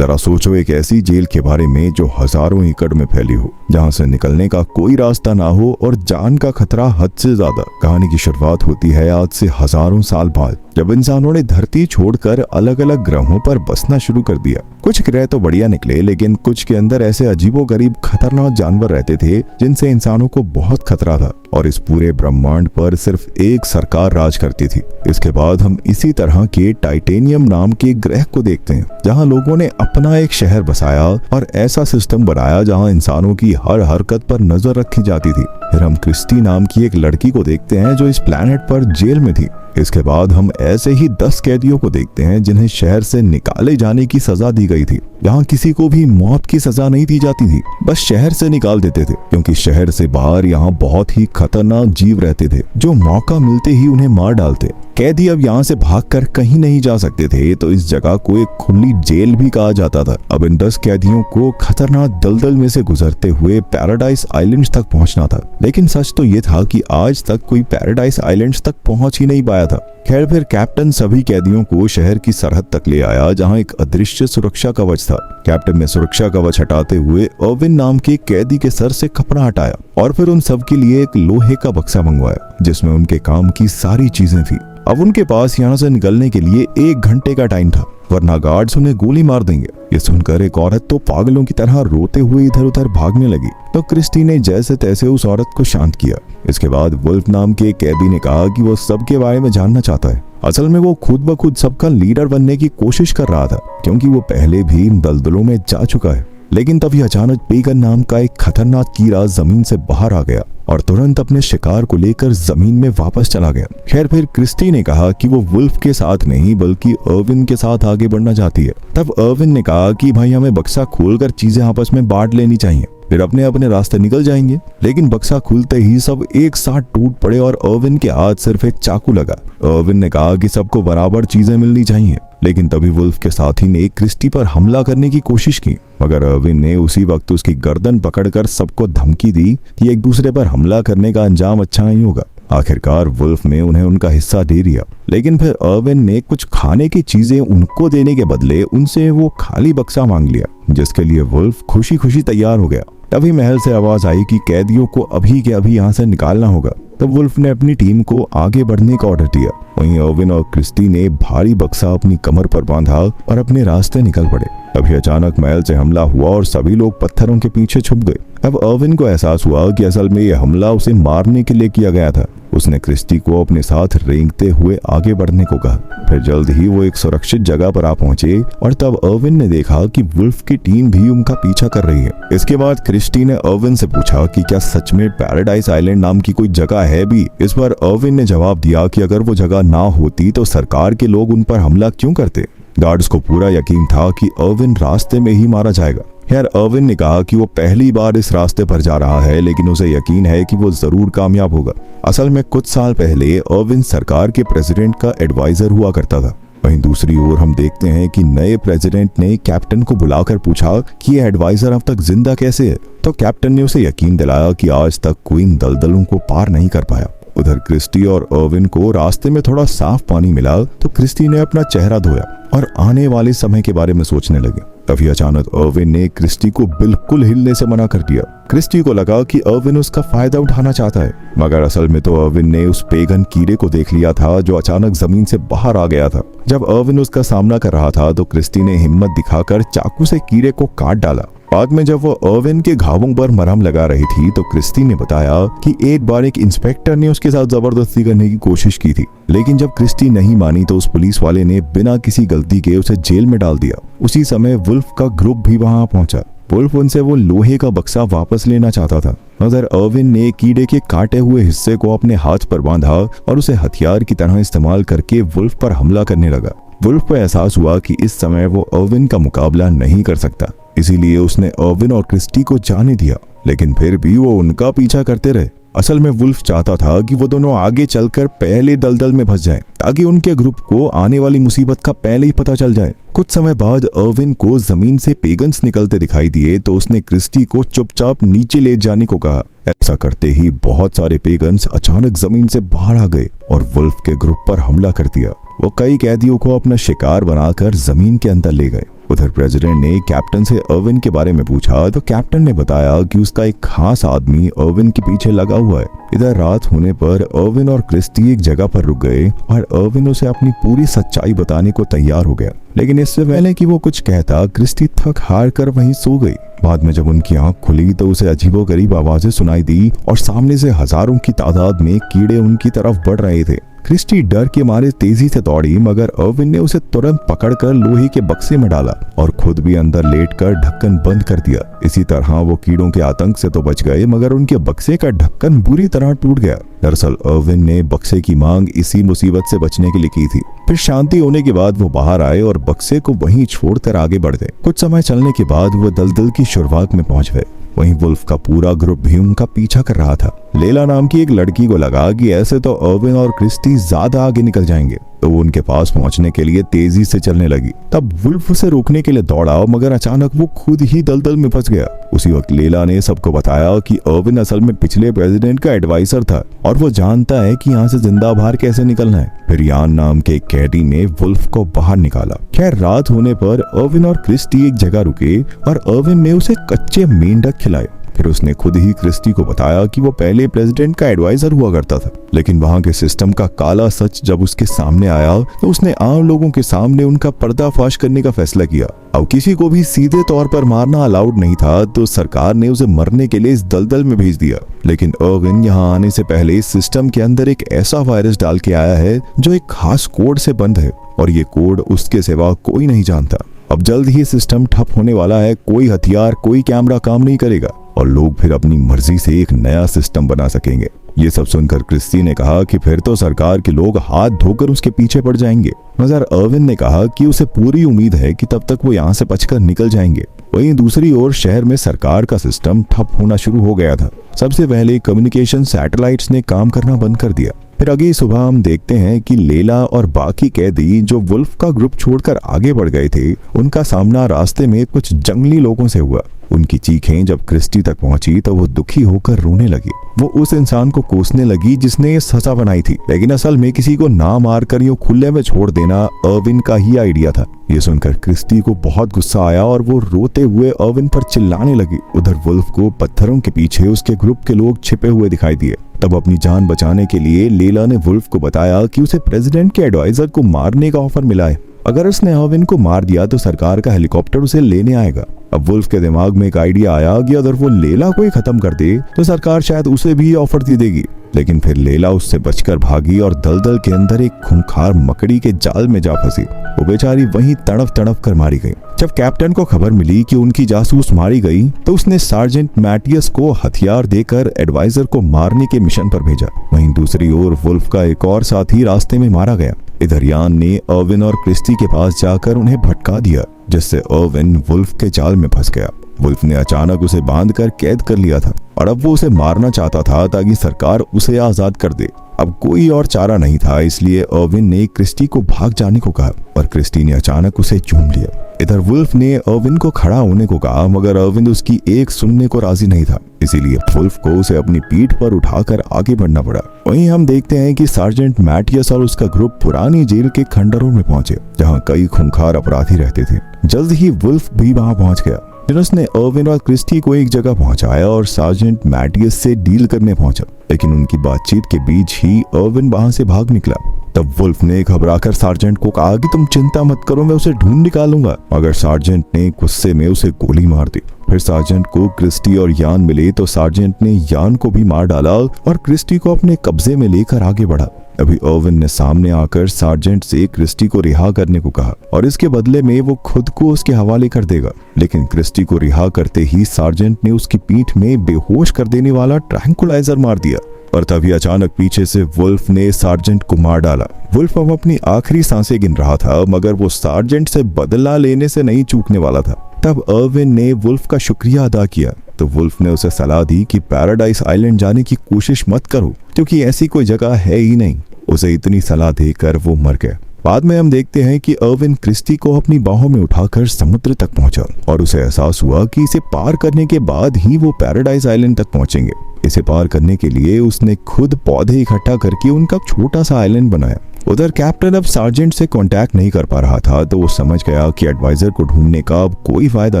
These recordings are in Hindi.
जरा सोचो एक ऐसी जेल के बारे में जो हजारों एकड़ में फैली हो, जहां से निकलने का कोई रास्ता ना हो और जान का खतरा हद से ज्यादा। कहानी की शुरुआत होती है आज से हजारों साल बाद, जब इंसानों ने धरती छोड़कर अलग अलग ग्रहों पर बसना शुरू कर दिया। कुछ ग्रह तो बढ़िया निकले, लेकिन कुछ के अंदर ऐसे अजीबोगरीब खतरनाक जानवर रहते थे जिनसे इंसानों को बहुत खतरा था, और इस पूरे ब्रह्मांड पर सिर्फ एक सरकार राज करती थी। इसके बाद हम इसी तरह के टाइटेनियम नाम के ग्रह को देखते हैं, जहां लोगों ने अपना एक शहर बसाया और ऐसा सिस्टम बनाया जहां इंसानों की हर हरकत पर नजर रखी जाती थी। फिर हम क्रिस्टी नाम की एक लड़की को देखते हैं जो इस प्लेनेट पर जेल में थी। इसके बाद हम ऐसे ही 10 कैदियों को देखते हैं जिन्हें शहर से निकाले जाने की सजा दी गई थी। यहाँ किसी को भी मौत की सजा नहीं दी जाती थी, बस शहर से निकाल देते थे, क्योंकि शहर से बाहर यहाँ बहुत ही खतरनाक जीव रहते थे जो मौका मिलते ही उन्हें मार डालते। कैदी अब यहाँ से भागकर कहीं नहीं जा सकते थे, तो इस जगह को एक खुली जेल भी कहा जाता था। अब इन 10 कैदियों को खतरनाक दलदल में से गुजरते हुए पैराडाइज आइलैंड्स तक पहुंचना था, लेकिन सच तो ये था कि आज तक कोई पैराडाइज आइलैंड्स तक पहुंच ही नहीं पाया था। खैर, फिर कैप्टन सभी कैदियों को शहर की सरहद तक ले आया, जहां एक अदृश्य सुरक्षा कवच था। कैप्टन ने सुरक्षा कवच हटाते हुए अर्विन नाम के कैदी के सर से कपड़ा हटाया और फिर उन सब के लिए एक लोहे का बक्सा मंगवाया, जिसमें उनके काम की सारी चीजें थी। अब उनके पास यहाँ से निकलने के लिए 1 घंटे का टाइम था, वरना गार्ड्स उन्हें गोली मार देंगे। ये सुनकर एक औरत तो पागलों की तरह रोते हुए इधर उधर भागने लगी, तो क्रिस्टी ने जैसे तैसे उस औरत को शांत किया। इसके बाद वुल्फ नाम के कैदी ने कहा कि वो सबके बारे में जानना चाहता है। असल में वो खुद ब खुद सबका लीडर बनने की कोशिश कर रहा था, क्योंकि वो पहले भी इन दलदलों में जा चुका है। लेकिन तभी अचानक पेगन नाम का एक खतरनाक कीड़ा जमीन से बाहर आ गया और तुरंत अपने शिकार को लेकर जमीन में वापस चला गया। खैर, फिर क्रिस्टी ने कहा कि वो वुल्फ के साथ नहीं बल्कि अर्विन के साथ आगे बढ़ना चाहती है। तब अर्विन ने कहा कि भाई हमें बक्सा खोलकर चीजें आपस में बांट लेनी चाहिए, फिर अपने अपने रास्ते निकल जाएंगे। लेकिन बक्सा खुलते ही सब एक साथ टूट पड़े और अर्विन के हाथ सिर्फ एक चाकू लगा। अर्विन ने कहा कि सबको बराबर चीजें मिलनी चाहिए, लेकिन तभी वुल्फ के साथी ने क्रिस्टी पर हमला करने की कोशिश की, मगर अर्विन ने उसी वक्त उसकी गर्दन पकड़कर सबको धमकी दी कि एक दूसरे पर हमला करने का अंजाम अच्छा नहीं होगा। आखिरकार वुल्फ ने उन्हें उनका हिस्सा दे दिया, लेकिन फिर अर्विन ने कुछ खाने की चीजें उनको देने के बदले उनसे वो खाली बक्सा मांग लिया, जिसके लिए वुल्फ खुशी खुशी तैयार हो गया। तभी महल से आवाज आई कि कैदियों को अभी के अभी यहाँ से निकालना होगा। तब वुल्फ ने अपनी टीम को आगे बढ़ने का ऑर्डर दिया। वहीं अर्विन और क्रिस्टी ने भारी बक्सा अपनी कमर पर बांधा और अपने रास्ते निकल पड़े। तभी अचानक महल से हमला हुआ और सभी लोग पत्थरों के पीछे छुप गए। अब अर्विन को एहसास हुआ कि असल में यह हमला उसे मारने के लिए किया गया था। उसने क्रिस्टी को अपने साथ रेंगते हुए आगे बढ़ने को कहा। फिर जल्द ही वो एक सुरक्षित जगह पर आ पहुंचे और तब अर्विन ने देखा कि वुल्फ की टीम भी उनका पीछा कर रही है। इसके बाद क्रिस्टी ने अर्विन से पूछा कि क्या सच में पैराडाइज आइलैंड नाम की कोई जगह है भी। इस पर अर्विन ने जवाब दिया कि अगर वो जगह ना होती तो सरकार के लोग उन पर हमला क्यों करते। गार्ड्स को पूरा यकीन था कि अर्विन रास्ते में ही मारा जाएगा। खैर, अर्विन ने कहा कि वो पहली बार इस रास्ते पर जा रहा है, लेकिन उसे यकीन है कि वो जरूर कामयाब होगा। असल में कुछ साल पहले अर्विन सरकार के प्रेसिडेंट का एडवाइजर हुआ करता था। वहीं दूसरी ओर हम देखते हैं कि नए प्रेसिडेंट ने कैप्टन को बुलाकर पूछा कि ये एडवाइजर अब तक जिंदा कैसे है। तो कैप्टन ने उसे यकीन दिलाया कि आज तक कोई इन दलदलों को पार नहीं कर पाया। उधर क्रिस्टी और अर्विन को रास्ते में थोड़ा साफ पानी मिला, तो क्रिस्टी ने अपना चेहरा धोया और आने वाले समय के बारे में सोचने लगे। तभी अचानक अर्विन ने क्रिस्टी को बिल्कुल हिलने से मना कर दिया। क्रिस्टी को लगा कि अर्विन उसका फायदा उठाना चाहता है, मगर असल में तो अर्विन ने उस पेगन कीड़े को देख लिया था जो अचानक जमीन से बाहर आ गया था। जब अर्विन उसका सामना कर रहा था तो क्रिस्टी ने हिम्मत दिखाकर चाकू से कीड़े को काट डाला। बाद में जब वो अर्विन के घावों पर मरहम लगा रही थी तो क्रिस्टी ने बताया कि एक बार एक इंस्पेक्टर ने उसके साथ जबरदस्ती करने की कोशिश की थी, लेकिन जब क्रिस्टी नहीं मानी तो उस पुलिस वाले ने बिना किसी गलती के उसे जेल में डाल दिया। उसी समय वुल्फ का ग्रुप भी वहां पहुंचा। वुल्फ उनसे वो लोहे का बक्सा वापस लेना चाहता था, मगर अर्विन ने कीड़े के काटे हुए हिस्से को अपने हाथ पर बांधा और उसे हथियार की तरह इस्तेमाल करके वुल्फ पर हमला करने लगा। वुल्फ को एहसास हुआ कि इस समय वो अर्विन का मुकाबला नहीं कर सकता, इसीलिए उसने अर्विन और क्रिस्टी को जाने दिया, लेकिन फिर भी वो उनका पीछा करते रहे। असल में वुल्फ चाहता था कि वो दोनों आगे चलकर पहले दलदल में फंस जाएं, ताकि उनके ग्रुप को आने वाली मुसीबत का पहले ही पता चल जाए। कुछ समय बाद अर्विन को जमीन से पेगन्स निकलते दिखाई दिए, तो उसने क्रिस्टी को चुपचाप नीचे ले जाने को कहा। ऐसा करते ही बहुत सारे पेगन्स अचानक जमीन से बाहर आ गए और वुल्फ के ग्रुप पर हमला कर दिया। वो कई कैदियों को अपना शिकार बनाकर जमीन के अंदर ले गए। उधर प्रेसिडेंट ने कैप्टन से अर्विन के बारे में पूछा तो कैप्टन ने बताया कि उसका एक खास आदमी अर्विन के पीछे लगा हुआ है। इधर रात होने पर अर्विन और क्रिस्टी एक जगह पर रुक गए और अर्विन उसे अपनी पूरी सच्चाई बताने को तैयार हो गया, लेकिन इससे पहले कि वो कुछ कहता क्रिस्टी थक हार कर वहीं सो गई। बाद में जब उनकी आंख खुली तो उसे अजीबोगरीब आवाजें सुनाई दी और सामने से हजारों की तादाद में कीड़े उनकी तरफ बढ़ रहे थे। क्रिस्टी डर के मारे तेजी से दौड़ी, मगर अर्विन ने उसे तुरंत पकड़कर लोहे के बक्से में डाला और खुद भी अंदर लेटकर ढक्कन बंद कर दिया। इसी तरह वो कीड़ों के आतंक से तो बच गए, मगर उनके बक्से का ढक्कन बुरी तरह टूट गया। दरअसल अर्विन ने बक्से की मांग इसी मुसीबत से बचने के लिए की थी। फिर शांति होने के बाद वो बाहर आए और बक्से को वहीं छोड़कर आगे बढ़ गए। कुछ समय चलने के बाद वो दलदल की शुरुआत में पहुंच गए। वहीं वुल्फ का पूरा ग्रुप भी उनका पीछा कर रहा था। लेला नाम की एक लड़की को लगा कि ऐसे तो अर्विन और क्रिस्टी ज्यादा आगे निकल जाएंगे, तो वो उनके पास पहुंचने के लिए तेजी से चलने लगी। तब वुल्फ उसे रोकने के लिए दौड़ा, मगर अचानक वो खुद ही दलदल में फंस गया। उसी वक्त लेला ने सबको बताया कि अर्विन असल में पिछले प्रेसिडेंट का एडवाइजर था और वो जानता है कि यहाँ से जिंदा बाहर कैसे निकलना है। फिर यान नाम के एक कैदी ने वुल्फ को बाहर निकाला। खैर रात होने पर अर्विन और क्रिस्टी एक जगह रुके और अर्विन ने उसे कच्चे मेंढक खिलाए। फिर उसने खुद ही क्रिस्टी को बताया कि वो पहले प्रेसिडेंट का एडवाइजर हुआ करता था, लेकिन वहां के सिस्टम का काला सच जब उसके सामने आया तो उसने आम लोगों के सामने उनका पर्दाफाश करने का फैसला किया। अब किसी को भी सीधे तौर पर मारना अलाउड नहीं था, तो सरकार ने उसे मरने के लिए इस दलदल में भेज दिया। लेकिन अर्विन यहाँ आने से पहले इस सिस्टम के अंदर एक ऐसा वायरस डाल के आया है जो एक खास कोड से बंद है और ये कोड उसके सिवा कोई नहीं जानता। अब जल्द ही सिस्टम ठप होने वाला है, कोई हथियार कोई कैमरा काम नहीं करेगा और लोग फिर अपनी मर्जी से एक नया सिस्टम बना सकेंगे। ये सब सुनकर क्रिस्टी ने कहा कि फिर तो सरकार के लोग हाथ धोकर उसके पीछे पड़ जाएंगे, मगर अर्विन ने कहा कि उसे पूरी उम्मीद है कि तब तक वो यहाँ से बचकर निकल जाएंगे। वहीं दूसरी ओर शहर में सरकार का सिस्टम ठप होना शुरू हो गया था। सबसे पहले कम्युनिकेशन सैटेलाइट्स ने काम करना बंद कर दिया। फिर अगली सुबह हम देखते हैं कि लेला और बाकी कैदी जो वुल्फ का ग्रुप छोड़कर आगे बढ़ गए थे, उनका सामना रास्ते में कुछ जंगली लोगों से हुआ। उनकी चीखें जब क्रिस्टी तक पहुंची तो वो दुखी होकर रोने लगी। वो उस इंसान को कोसने लगी जिसने ये सजा बनाई थी, लेकिन असल में किसी को ना मारकर यूं खुले में छोड़ देना अर्विन का ही आइडिया था। ये सुनकर क्रिस्टी को बहुत गुस्सा आया और वो रोते हुए अर्विन पर चिल्लाने लगी। उधर वुल्फ को पत्थरों के पीछे उसके ग्रुप के लोग छिपे हुए दिखाई दिए। तब अपनी जान बचाने के लिए लेला ने वुल्फ को बताया कि उसे प्रेसिडेंट के एडवाइजर को मारने का ऑफर मिला है। अगर उसने अर्विन को मार दिया तो सरकार का हेलीकॉप्टर उसे लेने आएगा। अब वुल्फ के दिमाग में एक आइडिया आया कि अगर वो लेला को ही खत्म कर दे तो सरकार शायद उसे भी ऑफर दे देगी। लेकिन फिर लेला उससे बचकर भागी और दलदल के अंदर एक खूंखार मकड़ी के जाल में जा फंसी। वो बेचारी वहीं तड़प तड़प कर मारी गई। जब कैप्टन को खबर मिली कि उनकी जासूस मारी गई तो उसने सार्जेंट मैटियस को हथियार देकर एडवाइजर को मारने के मिशन पर भेजा। वहीं दूसरी ओर वुल्फ का एक और साथी रास्ते में मारा गया। इधर यान ने अर्विन और क्रिस्टी के पास जाकर उन्हें भटका दिया, जिससे अर्विन वुल्फ के जाल में फंस गया। वुल्फ ने अचानक उसे बांधकर कैद कर लिया था और अब वो उसे मारना चाहता था ताकि सरकार उसे आजाद कर दे। अब कोई और चारा नहीं था, इसलिए अर्विन ने क्रिस्टी को भाग जाने को कहा और क्रिस्टी ने अचानक उसे चूम लिया। इधर वुल्फ ने अर्विन को खड़ा होने को कहा, मगर अर्विन उसकी एक सुनने को राजी नहीं था। इसीलिए वुल्फ को उसे अपनी पीठ पर उठाकर आगे बढ़ना पड़ा। वहीं हम देखते हैं कि सार्जेंट मैटियस और उसका ग्रुप पुरानी जेल के खंडरों में पहुंचे, जहां कई खूंखार अपराधी रहते थे। जल्द ही वुल्फ भी वहां पहुंच गया। फिर उसने अर्विन और क्रिस्टी को एक जगह पहुंचाया और सार्जेंट मैटियस से डील करने पहुंचा, लेकिन उनकी बातचीत के बीच ही अर्विन वहां से भाग निकला। तब वुल्फ ने घबराकर सार्जेंट को कहा कि तुम चिंता मत करो, मैं उसे ढूंढ निकालूंगा, मगर सार्जेंट ने गुस्से में उसे गोली मार दी। फिर सार्जेंट को क्रिस्टी और यान मिले तो सार्जेंट ने यान को भी मार डाला और क्रिस्टी को अपने कब्जे में लेकर आगे बढ़ा। अभी अर्विन ने सामने आकर सार्जेंट से क्रिस्टी को रिहा करने को कहा और इसके बदले में वो खुद को उसके हवाले कर देगा। लेकिन क्रिस्टी को रिहा करते ही सार्जेंट ने उसकी पीठ में बेहोश कर देने वाला ट्रैंकुलाइजर मार दिया और तभी अचानक पीछे से वुल्फ ने सार्जेंट को मार डाला। वुल्फ अब अपनी आखिरी सांसें गिन रहा था, मगर वो सार्जेंट से बदला लेने से नहीं चूकने वाला था। तब अर्विन ने वुल्फ का शुक्रिया अदा किया तो वुल्फ ने उसे सलाह दी कि पैराडाइज आइलैंड जाने की कोशिश मत करो, क्योंकि ऐसी कोई जगह है ही नहीं। उसे इतनी सलाह देकर वो मर गया। बाद में हम देखते हैं कि अर्विन क्रिस्टी को अपनी बाहों में उठाकर समुद्र तक पहुंचा और उसे एहसास हुआ कि इसे पार करने के बाद ही वो पैराडाइज आइलैंड तक पहुंचेंगे। इसे पार करने के लिए उसने खुद पौधे इकट्ठा करके उनका छोटा सा आइलैंड बनाया उधर कैप्टन अब सार्जेंट से कांटेक्ट नहीं कर पा रहा था, तो वो समझ गया कि एडवाइजर को ढूंढने का अब कोई फायदा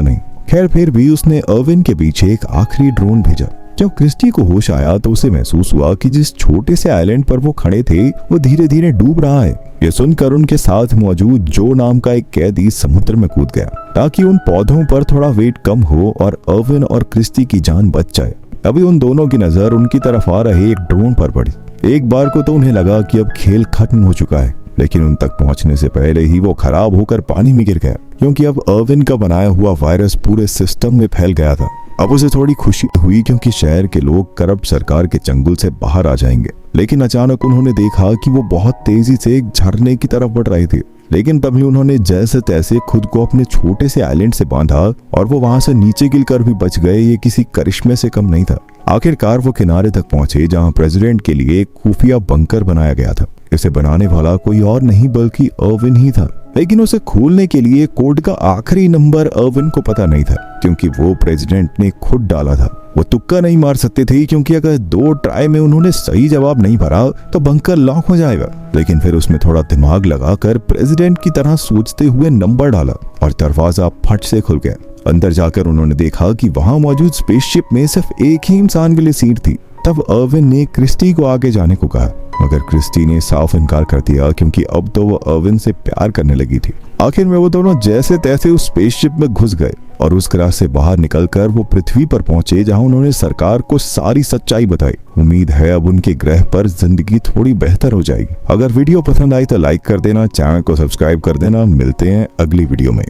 नहीं। खैर फिर भी उसने अर्विन के पीछे एक आखिरी ड्रोन भेजा। जब क्रिस्टी को होश आया तो उसे महसूस हुआ कि जिस छोटे से आइलैंड पर वो खड़े थे वो धीरे धीरे डूब रहा है। ये सुनकर उनके साथ मौजूद जो नाम का एक कैदी समुद्र में कूद गया ताकि उन पौधों पर थोड़ा वेट कम हो और अर्विन और क्रिस्टी की जान बच जाए। अभी उन दोनों की नजर उनकी तरफ आ रहे एक ड्रोन पर पड़ी। एक बार को तो उन्हें लगा कि अब खेल खत्म हो चुका है, लेकिन उन तक पहुंचने से पहले ही वो खराब होकर पानी में गिर गया, क्योंकि अब अर्विन का बनाया हुआ वायरस पूरे सिस्टम में फैल गया था। अब उसे थोड़ी खुशी हुई क्योंकि शहर के लोग करप्ट सरकार के चंगुल से बाहर आ जाएंगे, लेकिन अचानक उन्होंने देखा कि वो बहुत तेजी से एक झरने की तरफ बढ़ रहे थे। लेकिन तभी उन्होंने जैसे तैसे खुद को अपने छोटे से आइलैंड से बांधा और वो वहां से नीचे गिरकर भी बच गए। ये किसी करिश्मे से कम नहीं था। आखिरकार वो किनारे तक पहुंचे जहां प्रेसिडेंट के लिए एक खुफिया बंकर बनाया गया था। इसे बनाने वाला कोई और नहीं बल्कि अर्विन ही था, लेकिन उसे खोलने के लिए कोड का आखिरी नंबर अर्विन को पता नहीं था, क्योंकि वो प्रेसिडेंट ने खुद डाला था। वो तुक्का नहीं मार सकते थे, क्योंकि अगर 2 ट्राई में उन्होंने सही जवाब नहीं भरा तो बंकर लॉक हो जाएगा। लेकिन फिर उसमें थोड़ा दिमाग लगाकर प्रेसिडेंट की तरह सोचते हुए नंबर डाला और दरवाजा फट से खुल गया। अंदर जाकर उन्होंने देखा कि वहां मौजूद स्पेसशिप में सिर्फ एक ही इंसान के लिए सीट थी। तब अर्विन ने क्रिस्टी को आगे जाने को कहा, मगर क्रिस्टी ने साफ इनकार कर दिया, क्योंकि अब तो वो अर्विन से प्यार करने लगी थी। आखिर में वो दोनों जैसे तैसे उस स्पेसशिप में घुस गए और उस ग्रह से बाहर निकलकर वो पृथ्वी पर पहुंचे, जहां उन्होंने सरकार को सारी सच्चाई बताई। उम्मीद है अब उनके ग्रह पर जिंदगी थोड़ी बेहतर हो जाएगी। अगर वीडियो पसंद आई तो लाइक कर देना, चैनल को सब्सक्राइब कर देना। मिलते हैं अगली वीडियो में।